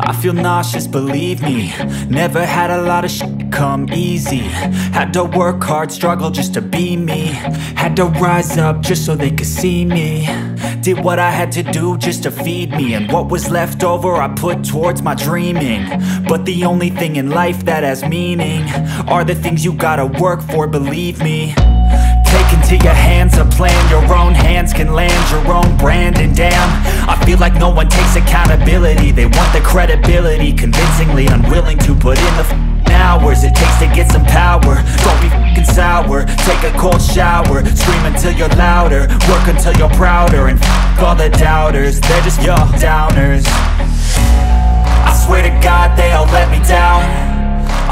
I feel nauseous, believe me. Never had a lot of shit come easy. Had to work hard, struggle just to be me. Had to rise up just so they could see me. Did what I had to do just to feed me, and what was left over I put towards my dreaming. But the only thing in life that has meaning are the things you gotta work for, believe me. Take into your hands a plan, your own hands can land your own brand. And damn, I feel like no one takes accountability. They want the credibility, convincingly unwilling to put in the hours it takes to get some power. Don't be f***ing sour, take a cold shower. Scream until you're louder, work until you're prouder. And f*** all the doubters, they're just your downers. I swear to God they all let me down.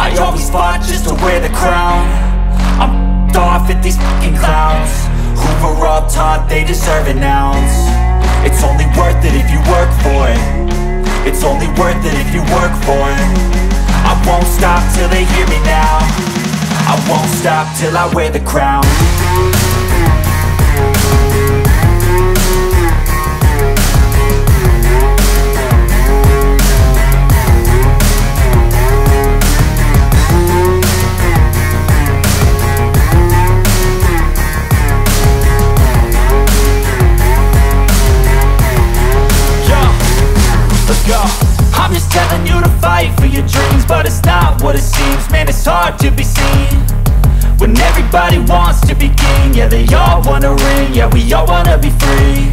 I always fought just to wear the crown. I'm off at these fucking clowns who were all taught they deserve an ounce. It's only worth it if you work for it. It's only worth it if you work for it. I won't stop till they hear me now. I won't stop till I wear the crown. I'm just telling you to fight for your dreams, but it's not what it seems. Man, it's hard to be seen when everybody wants to be king. Yeah, they all wanna ring, yeah, we all wanna be free.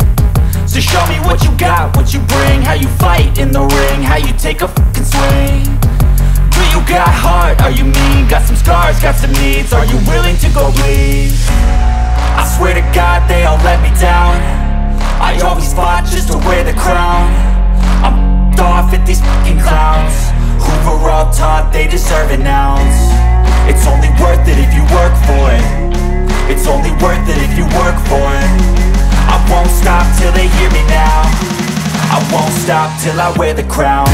So show me what you got, what you bring, how you fight in the ring, how you take a fucking swing. Do you got heart, are you mean? Got some scars, got some needs, are you willing to go bleed? I swear to God they all let me down. I always fought just to wear the crown. I'm off at these fucking clowns who were all taught they deserve an ounce. It's only worth it if you work for it. It's only worth it if you work for it. I won't stop till they hear me now. I won't stop till I wear the crown.